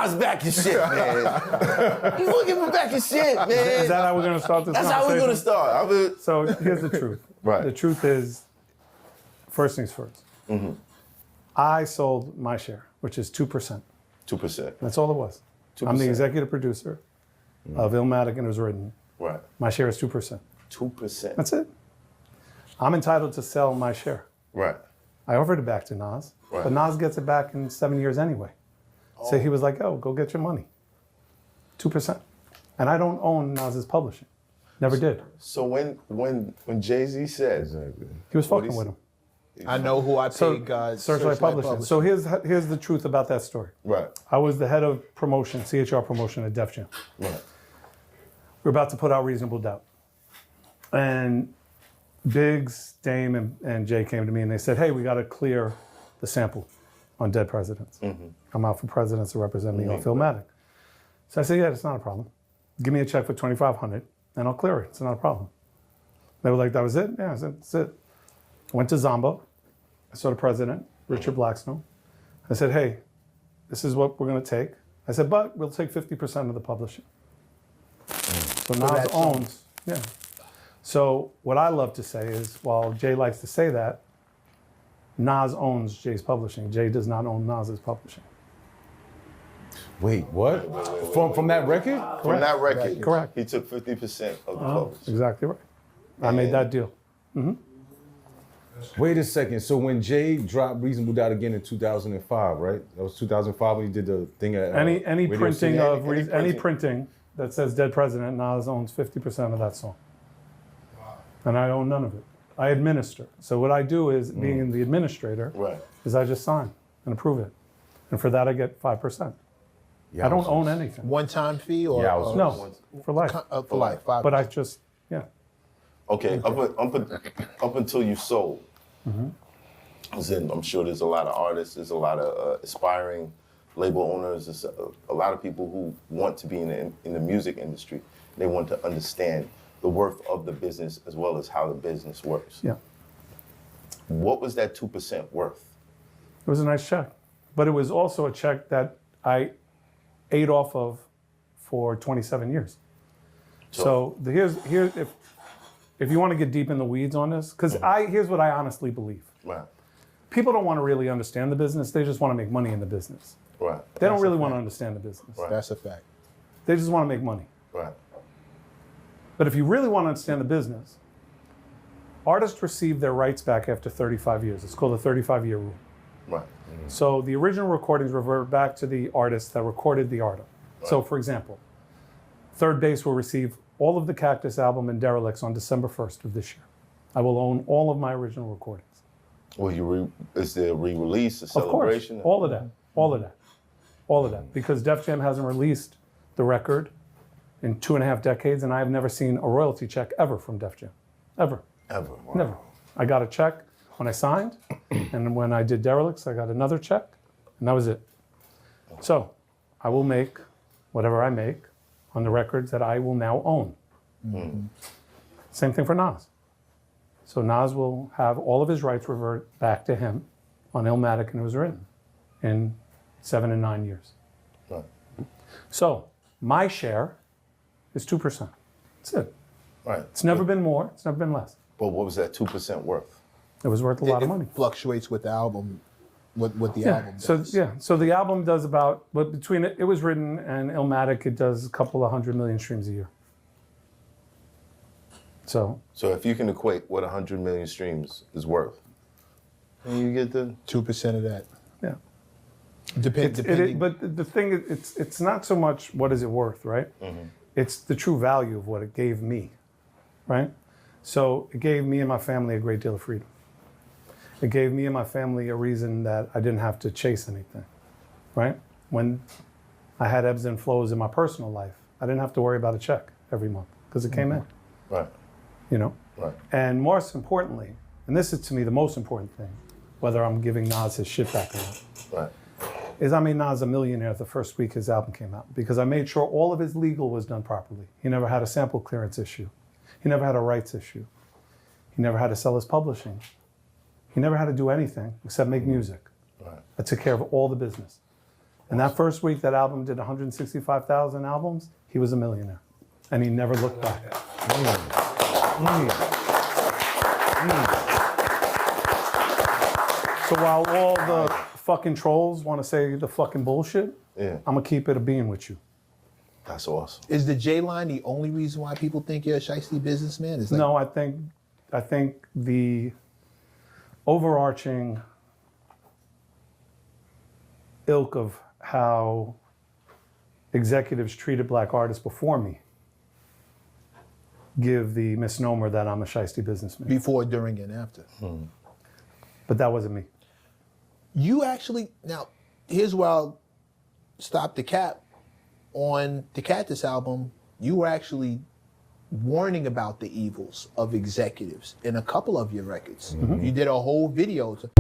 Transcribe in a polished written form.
Nas back his shit, man. You want to give him back his shit, man. Is that how we're going to start this That's how we're going to start. So here's the truth. Right. The truth is, first things first. Mm-hmm. I sold my share, which is 2%. 2%. That's all it was. 2%. I'm the executive producer of Illmatic, and it was written. Right. My share is 2%. 2%. That's it. I'm entitled to sell my share. Right. I offered it back to Nas, but Nas gets it back in 7 years anyway. Oh. So he was like, "Oh, go get your money." 2%. And I don't own Nas's publishing. Never did. So when Jay-Z said he was fucking with him. I know who I paid God. Searchlight Publishing. So here's the truth about that story. Right. I was the head of promotion, CHR promotion at Def Jam. Right. We're about to put out Reasonable Doubt. And Biggs, Dame, and Jay came to me and they said, "Hey, we got to clear the sample on Dead Presidents. I'm out for presidents to represent me on Filmatic." So I said, "Yeah, it's not a problem. Give me a check for $2,500 and I'll clear it. It's not a problem." They were like, "That was it?" Yeah, I said, "That's it." Went to Zombo. I saw the president, Richard Blackstone. I said, "Hey, this is what we're going to take." I said, "But we'll take 50% of the publishing." So Nas owns, yeah. So what I love to say is, while Jay likes to say that, Nas owns Jay's publishing. Jay does not own Nas's publishing. Wait, what? From that record? From that record, Correct. He took 50% of the publishing. Exactly right. I made that deal. Wait a second. So when Jay dropped Reasonable Doubt again in 2005, right? That was 2005 when he did the thing at Any Radio printing City? of any printing that says Dead President, Nas owns 50% of that song. And I own none of it. I administer. So what I do is, being the administrator, is I just sign and approve it. And for that I get 5%. I don't own anything. One-time fee or? No, for life. For life. 5%. But I just, yeah. Okay, up until you sold, as in, I'm sure there's a lot of artists, there's a lot of aspiring label owners, there's a lot of people who want to be in the music industry. They want to understand the worth of the business as well as how the business works. Yeah. What was that 2% worth? It was a nice check. But it was also a check that I ate off of for 27 years. So here's if you want to get deep in the weeds on this, because here's what I honestly believe. Right. People don't want to really understand the business. They just want to make money in the business. Right. They don't really want to understand the business. Right. That's a fact. They just want to make money. Right. But if you really want to understand the business, artists receive their rights back after 35 years. It's called the 35-year rule. Right. So the original recordings revert back to the artist that recorded the artist. Right. So for example, Third Base will receive all of the Cactus album and Derelicts on December 1st of this year. I will own all of my original recordings. Well, is there a re-release, a Of celebration? course, all of that, all of that, all of that. Because Def Jam hasn't released the record in 2.5 decades, and I have never seen a royalty check ever from Def Jam, ever. Ever? Wow. Never. I got a check when I signed, and when I did Derelicts, I got another check, and that was it. So I will make whatever I make on the records that I will now own. Same thing for Nas. So Nas will have all of his rights revert back to him on Illmatic, and it was written in 7 and 9 years. Right. So my share is 2%. That's it. Right. It's never been more. It's never been less. But what was that 2% worth? It was worth a lot of money. Fluctuates with the album, what the album does. So the album does about, but between it was written and Illmatic, it does a couple of 100 million streams a year. So if you can equate what 100 million streams is worth, and you get the 2% of that. yeah. Depending. But the thing is, it's not so much what is it worth, right? It's the true value of what it gave me, right? So it gave me and my family a great deal of freedom. It gave me and my family a reason that I didn't have to chase anything, right? When I had ebbs and flows in my personal life, I didn't have to worry about a check every month because it came in. right. You know? Right. And most importantly, and this is to me the most important thing, whether I'm giving Nas his shit back or not, Right. is I made Nas a millionaire the first week his album came out because I made sure all of his legal was done properly. He never had a sample clearance issue. He never had a rights issue. He never had to sell his publishing. He never had to do anything except make music. Right. I took care of all the business. And that first week, that album did 165,000 albums. He was a millionaire, and he never looked back. So while all the fucking trolls want to say the fucking bullshit, Yeah. I'm gonna keep it a being with you. That's awesome. Is the J line the only reason why people think you're a shiesty businessman? Is like, No, I think the overarching ilk of how executives treated black artists before me give the misnomer that I'm a shiesty businessman. before, during, and after. But that wasn't me. You actually, now, here's where I'll stop the cap. On the Cactus album, you were actually warning about the evils of executives in a couple of your records. You did a whole video to